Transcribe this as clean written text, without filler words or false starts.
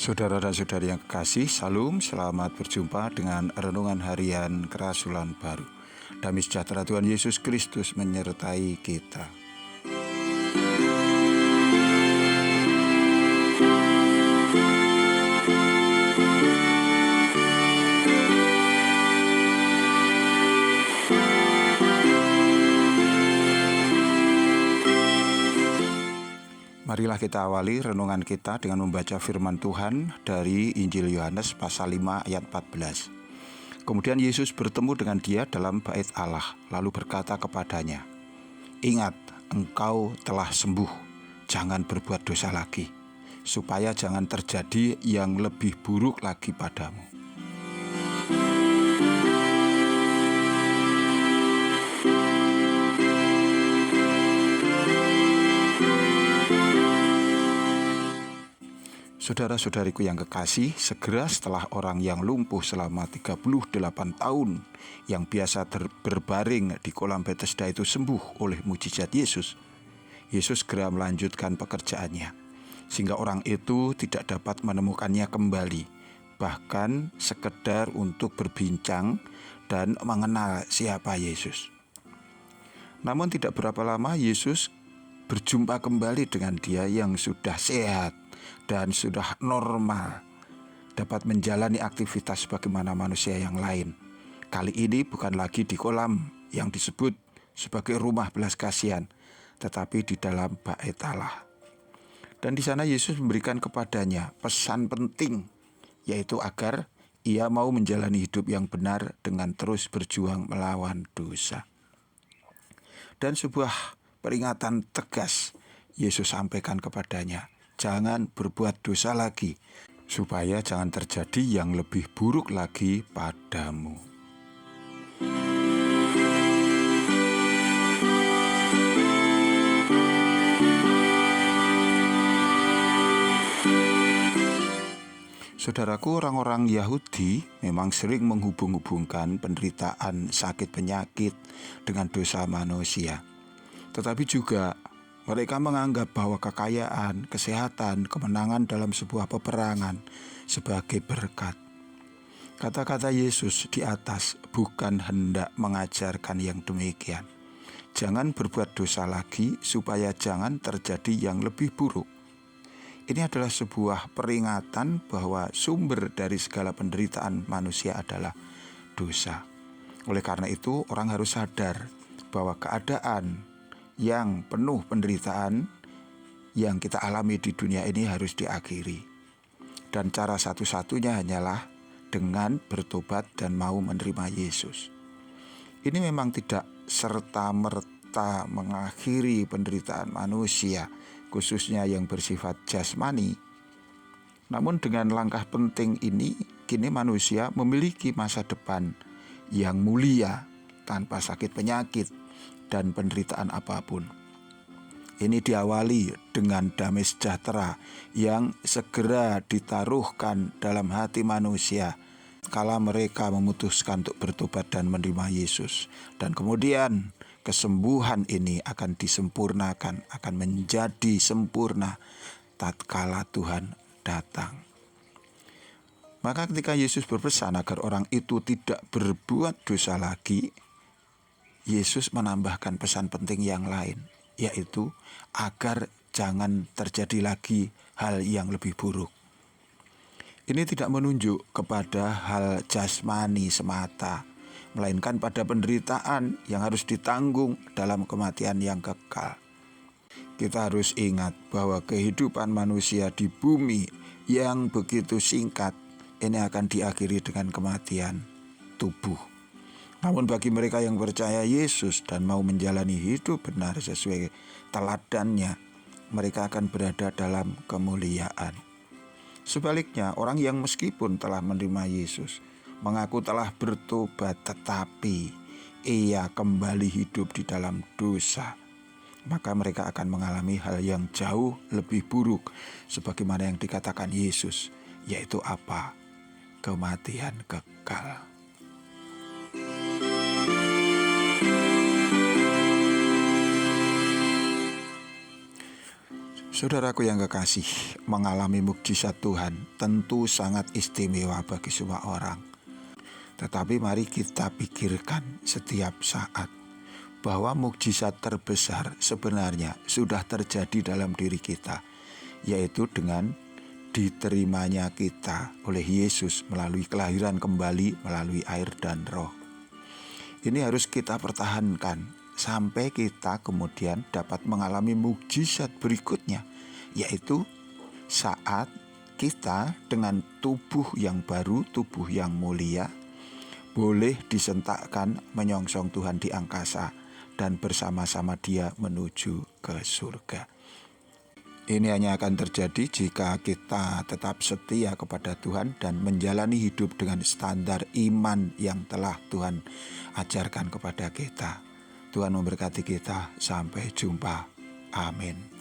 Saudara dan saudari yang kekasih, Salam, selamat berjumpa dengan Renungan Harian Kerasulan Baru. Damai sejahtera Tuhan Yesus Kristus menyertai kita. Marilah kita awali renungan kita dengan membaca firman Tuhan dari Injil Yohanes pasal 5 ayat 14. Kemudian Yesus bertemu dengan dia dalam bait Allah, lalu berkata kepadanya, "Ingat, engkau telah sembuh, jangan berbuat dosa lagi, supaya jangan terjadi yang lebih buruk lagi padamu." Saudara-saudariku yang kekasih, segera setelah orang yang lumpuh selama 38 tahun yang biasa berbaring di kolam Bethesda itu sembuh oleh mujizat Yesus, Yesus segera melanjutkan pekerjaannya, sehingga orang itu tidak dapat menemukannya kembali, bahkan sekedar untuk berbincang dan mengenal siapa Yesus. Namun tidak berapa lama Yesus berjumpa kembali dengan dia yang sudah sehat dan sudah normal, dapat menjalani aktivitas sebagaimana manusia yang lain. Kali ini bukan lagi di kolam yang disebut sebagai rumah belas kasihan, tetapi di dalam bait Allah. Dan di sana Yesus memberikan kepadanya pesan penting, yaitu agar ia mau menjalani hidup yang benar dengan terus berjuang melawan dosa. Dan sebuah peringatan tegas Yesus sampaikan kepadanya, jangan berbuat dosa lagi, supaya jangan terjadi yang lebih buruk lagi padamu. Saudaraku, orang-orang Yahudi memang sering menghubung-hubungkan penderitaan sakit penyakit dengan dosa manusia. Tetapi juga mereka menganggap bahwa kekayaan, kesehatan, kemenangan dalam sebuah peperangan sebagai berkat. Kata-kata Yesus di atas bukan hendak mengajarkan yang demikian. Jangan berbuat dosa lagi supaya jangan terjadi yang lebih buruk. Ini adalah sebuah peringatan bahwa sumber dari segala penderitaan manusia adalah dosa. Oleh karena itu, orang harus sadar bahwa keadaan yang penuh penderitaan yang kita alami di dunia ini harus diakhiri. Dan cara satu-satunya hanyalah dengan bertobat dan mau menerima Yesus. Ini memang tidak serta-merta mengakhiri penderitaan manusia, khususnya yang bersifat jasmani. Namun dengan langkah penting ini, kini manusia memiliki masa depan yang mulia tanpa sakit penyakit dan penderitaan apapun. Ini diawali dengan damai sejahtera yang segera ditaruhkan dalam hati manusia kala mereka memutuskan untuk bertobat dan menerima Yesus. Dan kemudian kesembuhan ini akan disempurnakan, akan menjadi sempurna tatkala Tuhan datang. Maka ketika Yesus berpesan agar orang itu tidak berbuat dosa lagi, Yesus menambahkan pesan penting yang lain, yaitu agar jangan terjadi lagi hal yang lebih buruk. Ini tidak menunjuk kepada hal jasmani semata, melainkan pada penderitaan yang harus ditanggung dalam kematian yang kekal. Kita harus ingat bahwa kehidupan manusia di bumi yang begitu singkat ini akan diakhiri dengan kematian tubuh. Namun bagi mereka yang percaya Yesus dan mau menjalani hidup benar sesuai teladannya, mereka akan berada dalam kemuliaan. Sebaliknya, orang yang meskipun telah menerima Yesus, mengaku telah bertobat, tetapi ia kembali hidup di dalam dosa, maka mereka akan mengalami hal yang jauh lebih buruk, sebagaimana yang dikatakan Yesus, yaitu apa? Kematian kekal. Saudaraku yang kekasih, mengalami mukjizat Tuhan tentu sangat istimewa bagi semua orang. Tetapi mari kita pikirkan setiap saat bahwa mukjizat terbesar sebenarnya sudah terjadi dalam diri kita, yaitu dengan diterimanya kita oleh Yesus melalui kelahiran kembali melalui air dan roh. Ini harus kita pertahankan sampai kita kemudian dapat mengalami mukjizat berikutnya, yaitu saat kita dengan tubuh yang baru, tubuh yang mulia, boleh disentakkan menyongsong Tuhan di angkasa dan bersama-sama Dia menuju ke surga. Ini hanya akan terjadi jika kita tetap setia kepada Tuhan dan menjalani hidup dengan standar iman yang telah Tuhan ajarkan kepada kita. Tuhan memberkati kita. Sampai jumpa. Amin.